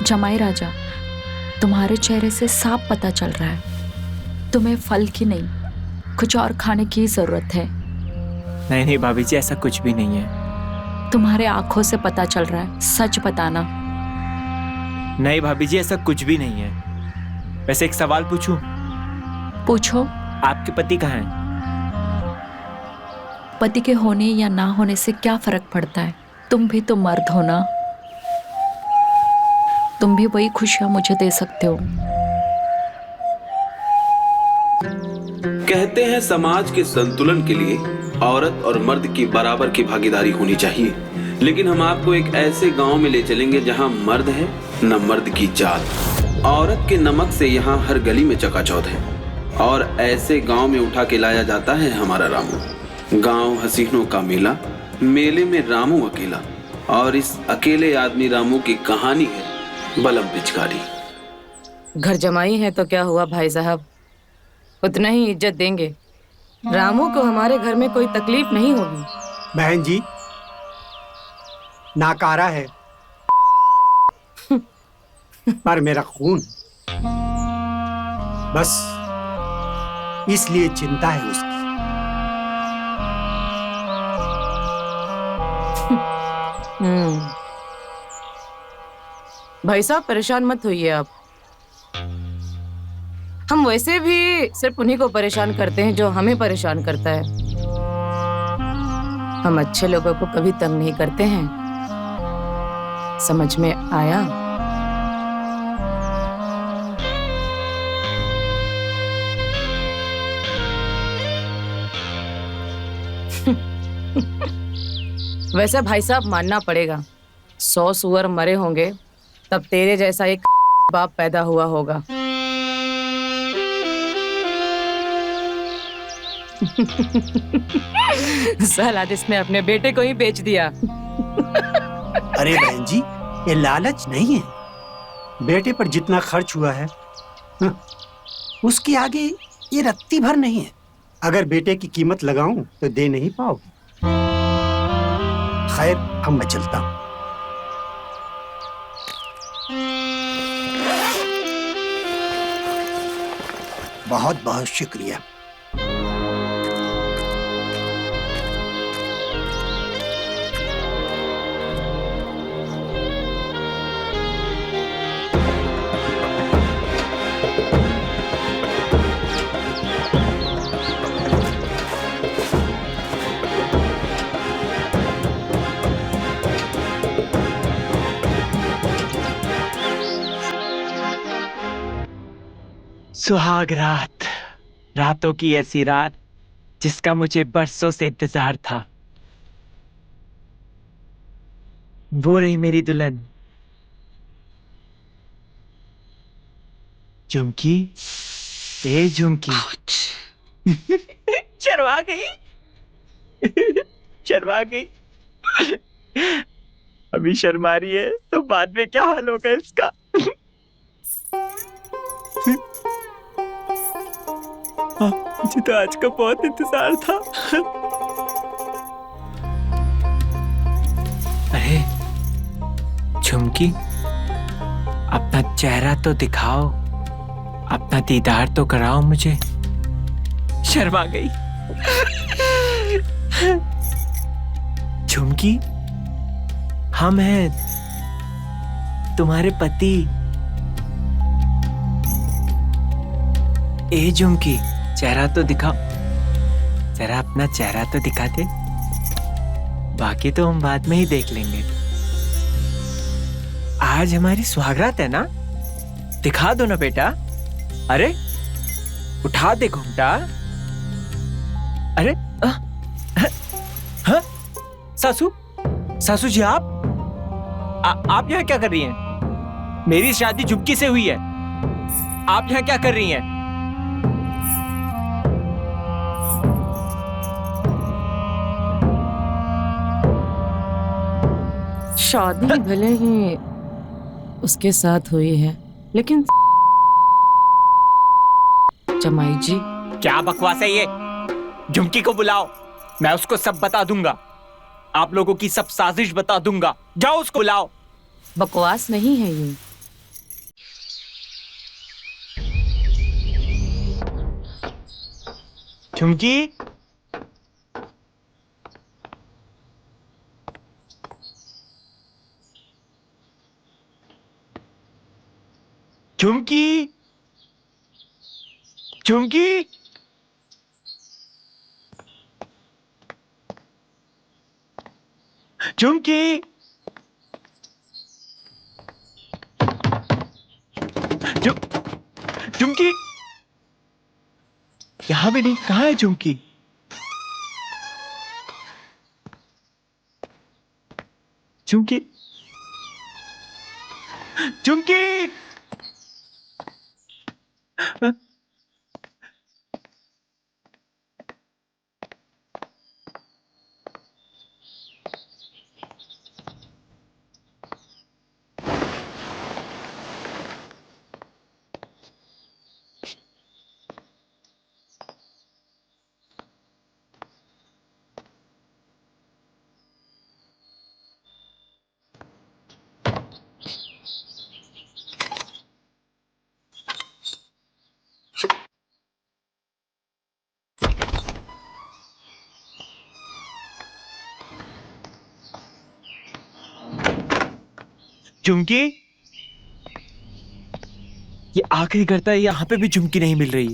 जमाई राजा, तुम्हारे चेहरे से साफ पता चल रहा है तुम्हें फल की नहीं कुछ और खाने की जरूरत है। नहीं नहीं भाभी जी, ऐसा कुछ भी नहीं है। तुम्हारे आंखों से पता चल रहा है, सच बताना। नहीं भाभी जी, ऐसा कुछ भी नहीं है। वैसे एक सवाल पूछूं? पूछो। आपके पति कहाँ हैं? पति के होने या ना होने से क्या फर्क पड़ता है? तुम भी तो मर्द हो ना, तुम भी वही खुशियां मुझे दे सकते हो। कहते हैं समाज के संतुलन के लिए औरत और मर्द की बराबर की भागीदारी होनी चाहिए, लेकिन हम आपको एक ऐसे गांव में ले चलेंगे जहां मर्द है न मर्द की जात। औरत के नमक से यहाँ हर गली में चकाचौंध है, और ऐसे गांव में उठा के लाया जाता है हमारा रामू। गांव हसीनों का मेला, मेले में रामू अकेला, और इस अकेले आदमी रामू की कहानी है बलम पिचकारी। घर जमाई है तो क्या हुआ भाई साहब, उतना ही इज्जत देंगे। रामू को हमारे घर में कोई तकलीफ नहीं होगी। बहन जी, नाकारा है पर मेरा खून, बस इसलिए चिंता है उसकी। भाई साहब परेशान मत होइए आप, हम वैसे भी सिर्फ उन्हीं को परेशान करते हैं जो हमें परेशान करता है। हम अच्छे लोगों को कभी तंग नहीं करते हैं, समझ में आया? वैसे भाई साहब मानना पड़ेगा, 100 सुअर मरे होंगे तब तेरे जैसा एक बाप पैदा हुआ होगा। साला जिसने अपने बेटे को ही बेच दिया। अरे बहन जी, ये लालच नहीं है। बेटे पर जितना खर्च हुआ है उसके आगे ये रत्ती भर नहीं है। अगर बेटे की कीमत लगाऊं तो दे नहीं पाओगे। खैर, अब मैं चलता हूं। बहुत बहुत शुक्रिया। सुहाग रात, रातों की ऐसी रात जिसका मुझे बरसों से इंतजार था। वो रही मेरी दुल्हन झुमकी। ए झुमकी, शर्मा गई, शर्मा गई। अभी शर्मा रही है तो बाद में क्या हाल होगा इसका। मुझे तो आज का बहुत इंतजार था। अरे झुमकी, अपना चेहरा तो दिखाओ, अपना दीदार तो कराओ मुझे। शर्मा गई। झुमकी, हम हैं तुम्हारे पति। ए झुमकी, चेहरा तो दिखाओ, जरा अपना चेहरा तो दिखा दे, बाकी तो हम बाद में ही देख लेंगे। आज हमारी सुहागरात है ना, दिखा दो ना बेटा। अरे उठा दे घूमटा। अरे हाँ? सासू, सासू जी, आप यहाँ क्या कर रही हैं? मेरी शादी झुमकी से हुई है, आप यहाँ क्या कर रही हैं? शादी भले ही उसके साथ हुई है, लेकिन जमाई जी। क्या बकवास है ये? झुमकी को बुलाओ, मैं उसको सब बता दूंगा। आप लोगों की सब साजिश बता दूंगा। जाओ उसको बुलाओ। बकवास नहीं है ये, झुमकी, झुमकी, झुमकी, झुमकी, झुमकी, यहां भी नहीं, कहाँ है झुमकी? झुमकी, झुमकी, झुमकी, ये आखिरी करता है, यहाँ पे भी झुमकी नहीं मिल रही।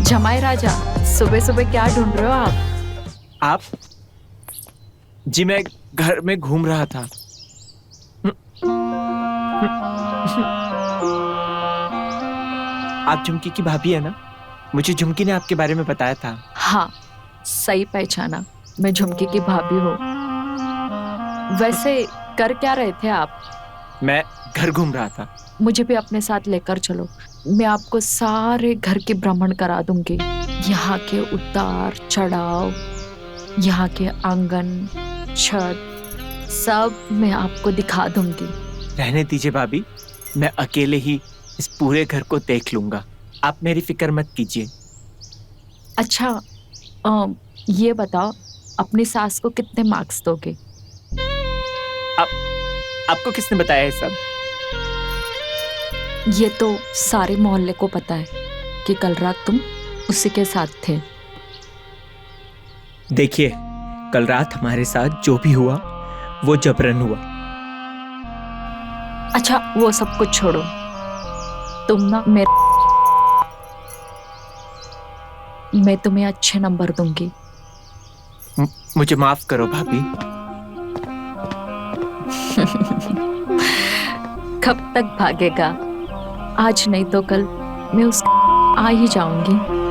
जमाई राजा, सुबह सुबह क्या ढूंढ रहे हो आप? जी मैं घर में घूम रहा था। आप झुमकी की भाभी है ना? मुझे झुमकी ने आपके बारे में बताया था। हाँ, सही पहचाना, मैं झुमकी की भाभी हूँ। वैसे कर क्या रहे थे आप? मैं घर घूम रहा था। मुझे भी अपने साथ लेकर चलो, मैं आपको सारे घर की भ्रमण करा दूंगी। यहाँ के उतार चढ़ाव, यहाँ के आंगन, छत, सब मैं आपको दिखा दूंगी। रहने दीजिए भाभी, मैं अकेले ही इस पूरे घर को देख लूंगा, आप मेरी फिक्र मत कीजिए। अच्छा, ये बताओ, अपनी सास को कितने मार्क्स दोगे? आपको किसने बताया ये सब? ये तो सारे मोहल्ले को पता है कि कल रात तुम उसी के साथ थे। देखिए, कल रात हमारे साथ जो भी हुआ वो जबरन हुआ। अच्छा, वो सब कुछ छोड़ो, तुम ना मैं तुम्हें अच्छे नंबर दूंगी। मुझे माफ करो भाभी। कब तक भागेगा? आज नहीं तो कल मैं उस आ ही जाऊंगी।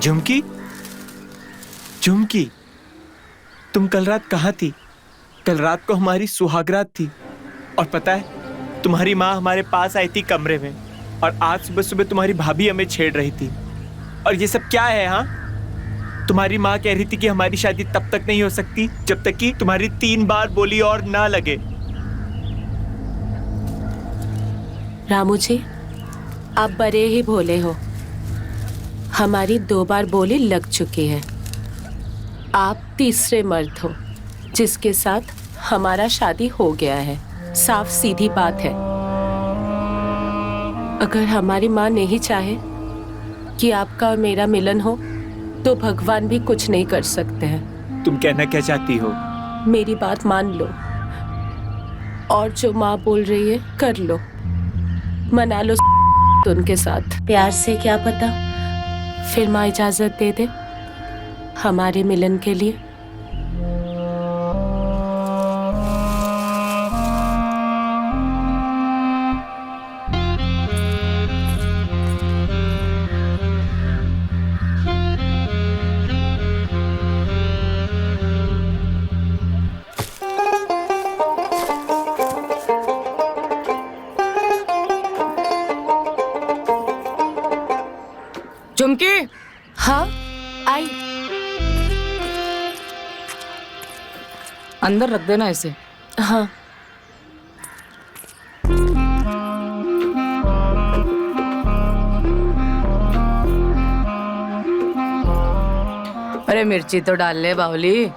झुमकी, झुमकी, तुम कल रात कहाँ थी? कल रात को हमारी सुहागरात थी और पता है, तुम्हारी माँ हमारे पास आई थी कमरे में और आज सुबह सुबह तुम्हारी भाभी हमें छेड़ रही थी। और ये सब क्या है? हाँ, तुम्हारी माँ कह रही थी कि हमारी शादी तब तक नहीं हो सकती जब तक कि तुम्हारी 3 बार बोली और ना लगे। रामू जी, आप बड़े ही भोले हो। हमारी 2 बार बोली लग चुकी है। आप तीसरे मर्द हो जिसके साथ हमारा शादी हो गया है। साफ सीधी बात है। अगर हमारी माँ नहीं चाहे कि आपका और मेरा मिलन हो तो भगवान भी कुछ नहीं कर सकते हैं। तुम कहना क्या चाहती हो? मेरी बात मान लो और जो माँ बोल रही है कर लो, मना लो उनके साथ। प्यार से क्या पता फिर माँ इजाजत दे दे हमारे मिलन के लिए। चुमकी, हाँ आई। अंदर रख देना इसे। हाँ अरे मिर्ची तो डाल ले बावली।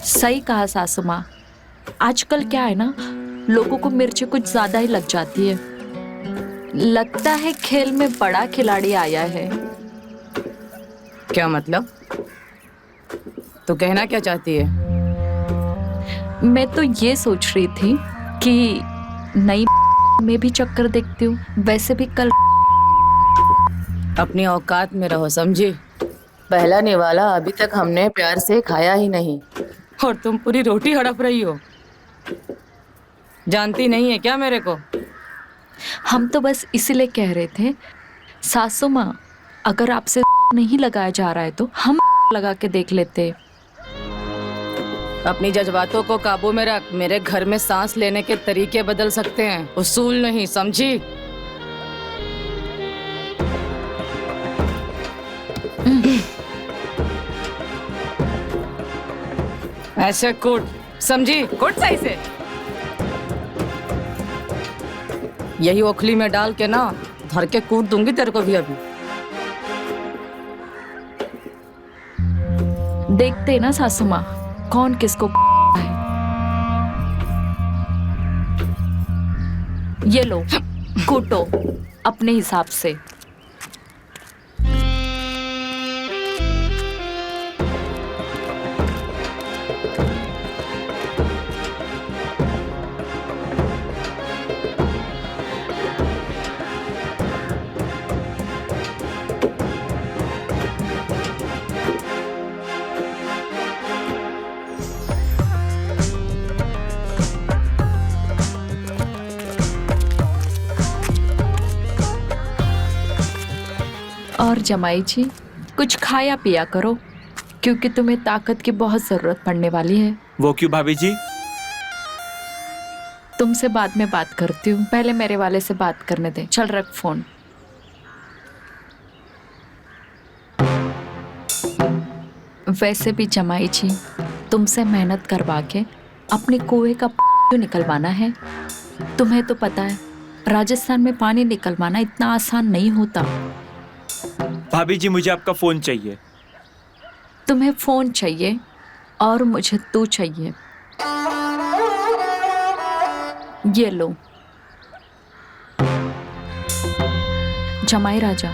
सही कहा सासू माँ। आजकल क्या है ना, लोगों को मिर्ची कुछ ज्यादा ही लग जाती है। लगता है खेल में बड़ा खिलाड़ी आया है। क्या मतलब? तो कहना क्या चाहती है? मैं तो ये सोच रही थी कि नई में भी चक्कर देखती हूँ। वैसे भी कल अपनी औकात में रहो, समझी? पहला निवाला अभी तक हमने प्यार से खाया ही नहीं और तुम पूरी रोटी हड़प रही हो। जानती नहीं है क्या मेरे को? हम तो बस इसीलिए कह रहे थे सासू माँ, अगर आपसे नहीं लगाया जा रहा है तो हम लगा के देख लेते। अपनी जज्बातों को काबू में रख। मेरे घर में सांस लेने के तरीके बदल सकते हैं, उसूल नहीं, समझी? ऐसे कूट, समझी? कूट सही से। यही ओखली में डाल के ना धर के कूट दूंगी तेरे को भी अभी। देखते हैं ना सासू माँ, कौन किसको है। ये लो, कूटो अपने हिसाब से। और जमाई जी, कुछ खाया पिया करो, क्योंकि तुम्हें ताकत की बहुत जरूरत पड़ने वाली है। वो क्यों भाभी जी? तुमसे बाद में बात करती हूँ, पहले मेरे वाले से बात करने दे। चल रख फोन। वैसे भी जमाई जी, तुमसे मेहनत करवा के अपने कुएं का क्यों निकलवाना है? तुम्हें तो पता है राजस्थान में पानी निकलवाना इतना आसान नहीं होता। भाभी जी, मुझे आपका फोन चाहिए। तुम्हें फोन चाहिए और मुझे तू चाहिए। ये लो। जमाई राजा,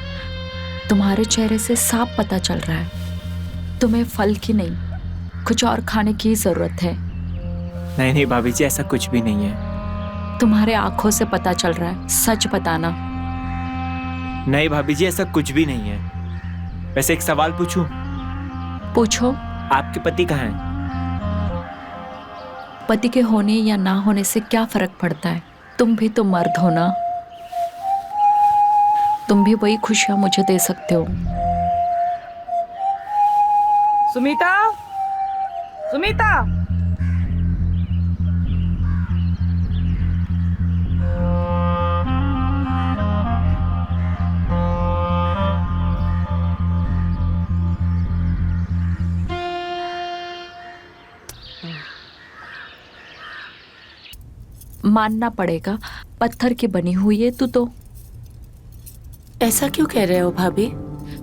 तुम्हारे चेहरे से साफ पता चल रहा है तुम्हें फल की नहीं, कुछ और खाने की जरूरत है। नहीं नहीं भाभी जी, ऐसा कुछ भी नहीं है। तुम्हारे आंखों से पता चल रहा है, सच बताना। नहीं भाभी जी, ऐसा कुछ भी नहीं है। वैसे एक सवाल पूछूं? पूछो। आपके पति कहाँ हैं? पति के होने या ना होने से क्या फर्क पड़ता है? तुम भी तो मर्द हो ना, तुम भी वही खुशियां मुझे दे सकते हो। सुमीता, सुमीता, मानना पड़ेगा, पत्थर की बनी हुई है तू तो। ऐसा क्यों कह रहे हो भाभी?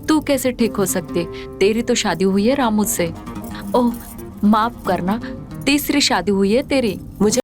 तू कैसे ठीक हो सकती? तेरी तो शादी हुई है रामू से। ओह माफ करना, तीसरी शादी हुई है तेरी। मुझे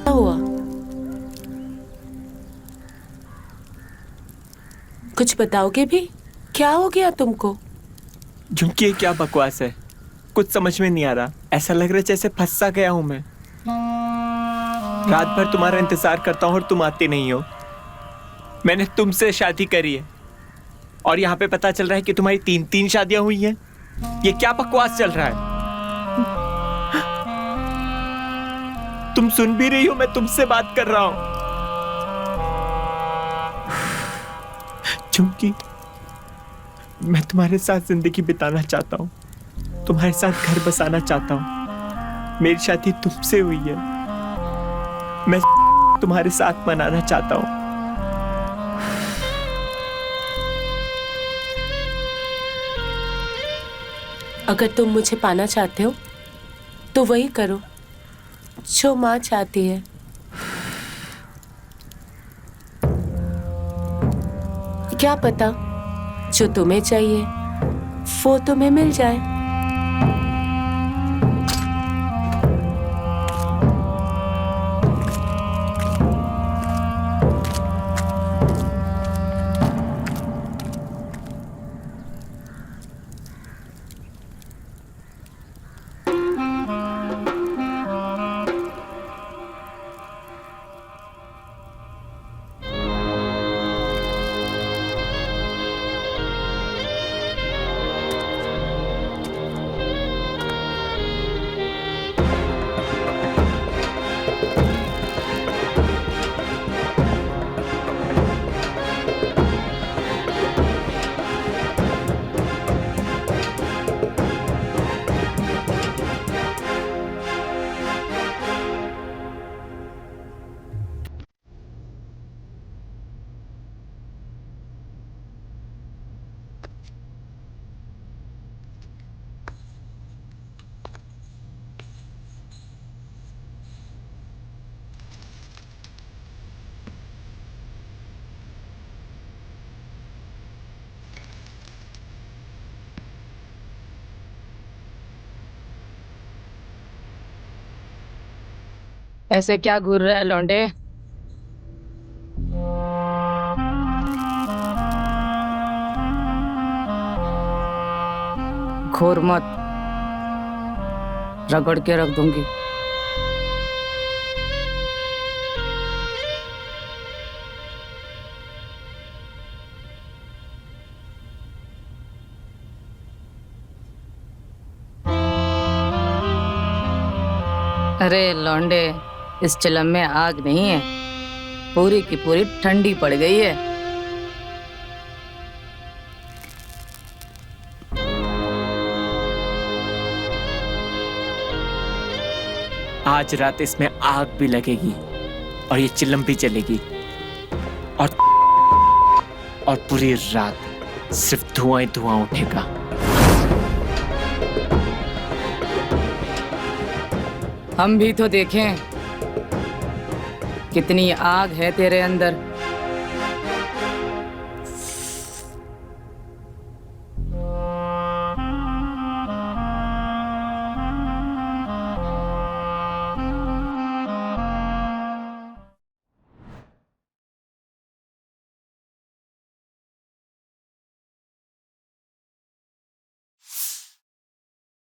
क्या हुआ? कुछ बताओगे भी? क्या हो गया तुमको? झुमकी ये क्या बकवास है? कुछ समझ में नहीं आ रहा। ऐसा लग रहा है जैसे फंस सा गया हूं मैं। रात भर तुम्हारा इंतजार करता हूं और तुम आते नहीं हो। मैंने तुमसे शादी करी है और यहाँ पे पता चल रहा है कि तुम्हारी 3 शादियां हुई हैं। ये क्या बकवास चल रहा है? तुम सुन भी रही हो, मैं तुमसे बात कर रहा हूं। झुमकी, मैं तुम्हारे साथ जिंदगी बिताना चाहता हूँ, तुम्हारे साथ घर बसाना चाहता हूँ। मेरी शादी तुमसे हुई है, मैं तुम्हारे साथ मनाना चाहता हूँ। अगर तुम मुझे पाना चाहते हो तो वही करो जो माँ चाहती है। क्या पता जो तुम्हें चाहिए वो तुम्हें मिल जाए। ऐसे क्या घूर रहा है लौंडे? घोर मत, रगड़ के रख दूंगी। अरे लौंडे, इस चिलम में आग नहीं है, पूरी की पूरी ठंडी पड़ गई है। आज रात इसमें आग भी लगेगी और ये चिलम भी चलेगी और पूरी रात सिर्फ धुआं ही धुआं उठेगा। हम भी तो देखें कितनी आग है तेरे अंदर।